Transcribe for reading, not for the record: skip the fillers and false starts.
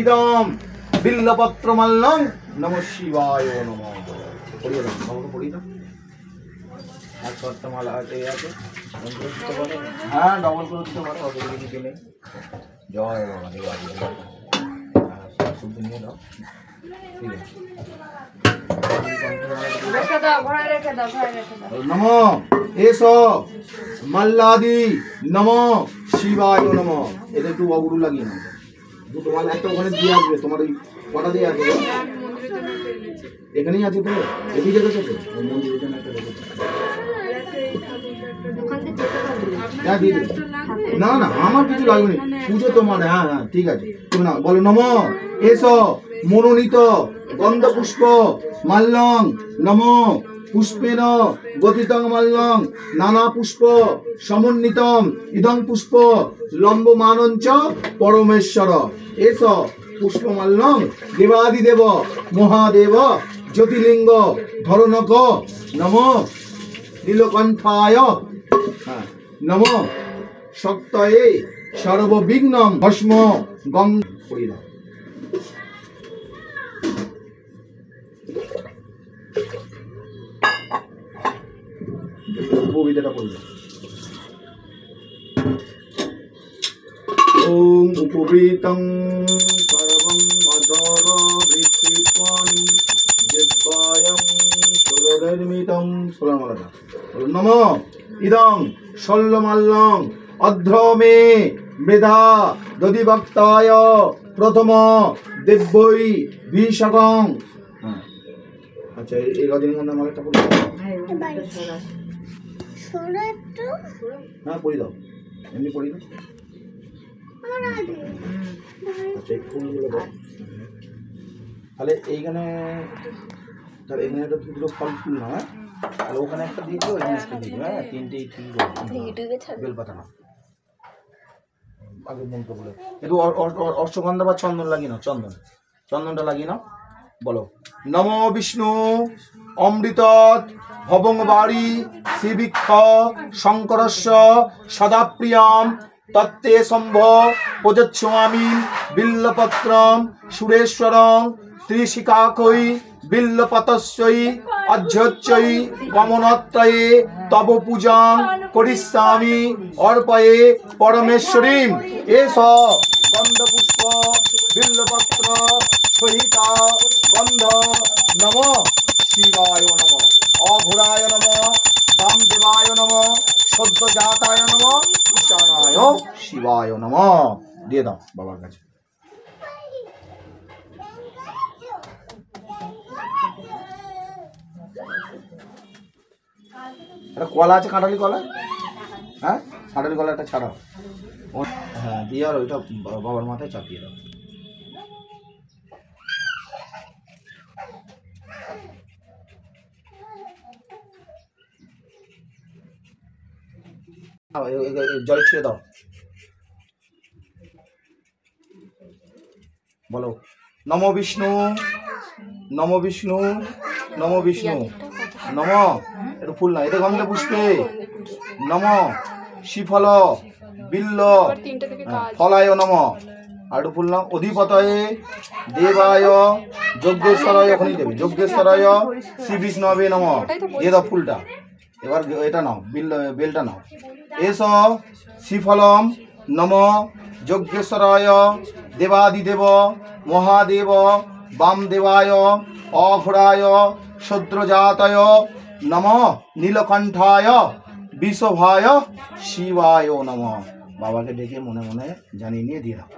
ইদম বিল্লপত্রমাল্যং নমঃ শিবায় নমঃ। পড়িয়ে দাও, বাবাকে পড়িয়ে দাও। আর ছটা মালা আছে হ্যাঁ, ডবল করে দিতে পারো, অসুবিধা কিছু নেই। জয় বাবা দেবাদি শুদ্ধ নিয়ে দাও, ঠিক আছে। নমঃ এস মাল্লাদি নমঃ শিবায় নমঃ। এটা একটু অগুরু লাগিয়ে নাও, দুটো মাল একটা ওখানে দিয়ে আসবে। তোমার ওই কটা দিয়ে আসবে? এখানেই আছে তো, এদিকে রেখেছো তো মন্দিরের জন্য একটা রেখেছো। না না, আমার কিছু লাগবে না, পুজো তোমার। হ্যাঁ হ্যাঁ ঠিক আছে, তুমি না বলো নমঃ এস মনোনীত গন্ধ পুষ্প মাল্যং নমঃ পুষ্পেন গতিতং মাল্যং নানা পুষ্প সমন্বিতম ইদং পুষ্প লম্বমানঞ্চ পরমেশ্বর এস পুষ্পমাল্যং দেবাদিদেব মহাদেব জ্যোতির্লিঙ্গ ধরণক নমঃ নীলকণ্ঠায় নমঃ শক্তয়ে সর্ববিঘ্নং ভস্ম গং। পড়ি না উপবিদ্যাটা পড়ি না। ওম উপবৃতং সর্বং অধর বৃত্তিত্বানি দিব্যায়ং সুরনির্মিতং সোলামালাটা। নমঃ ইদং শল্যমাল্যং অধ্রমে মৃধা দধিভক্তায় প্রথম দিব্যৈ ভীষকং। আচ্ছা, এই রজনীগন্ধা মালাটা পড়ি হ্যাঁ পড়ি দাও, এমনি পড়ি দাও। আচ্ছা, এই ফুলগুলো দাও তাহলে এইখানে, তাহলে এখানে একটা দুটো ফল ফুল না, হ্যাঁ তাহলে ওখানে একটা দিয়ে দিও, এখানে একটা দিয়ে দিও। হ্যাঁ তিনটেই ঠিক বেলপাতা না, আগে মন্ত্র বলে একটু অশ্বগন্ধা বা চন্দন লাগিয়ে নাও, চন্দনটা লাগিয়ে নাও। বলো নমো বিষ্ণু অমৃত ভবং বাড়ি শ্রীবৃক্ষ শঙ্করস্য সদাপ্রিয়াম তত্তে সম্ভ প্রযচ্ছামি বিল্লপত্রম সুরেশ্বরং ত্রিশিকাকৈ বিল্লপতস্যৈ অধ্যচ্ছৈ গমনত্রয়ে তব পূজাং করিষ্যামি অর্পয়ে পরমেশ্বরীম এষ গন্ধপুষ্প বিল্লপত্র সহিত গন্ধ নমঃ শিবায় নমঃ অঘোরায় নমঃ বামদেবায় নমঃ সদ্যজাতায় নমঃ ঈশানায় শিবায় নমঃ। দিয়ে দাও বাবার কাছে। একটা কলা আছে, কাঁঠালি কলা, হ্যাঁ কাঁঠালি কলা একটা ছাড়াও, হ্যাঁ দিয়ে আর ওইটা বাবার মাথায় চাপিয়ে দাও। জল ছিঁড়ে দাও। বলো নমো বিষ্ণু নমো বিষ্ণু নমো বিষ্ণু নমঃ, একটু ফুল না, এটা গন্ধে পুষ্পে নমঃ শ্রীফল বিল্ল ফলায় নমঃ। আর একটু ফুল নাও। অধিপতয়ে দেবায় যজ্ঞেশ্বরায়, ওখানেই দেবে যজ্ঞেশ্বরায় শ্রী বিষ্ণবে নমঃ। দিয়ে দাও ফুলটা। এবার এটা নাও, বেলটা নাও। এস শ্রীফলম নমঃ যজ্ঞেশ্বরায় দেবাদিদেব মহাদেব বামদেবায় অঘোরায় শদ্রজাতায় নমঃ নীলকণ্ঠায় বিষভায় শিবায় নমঃ। বাবাকে ডেকে মনে মনে জানিয়ে নিয়ে দিয়ে দাও।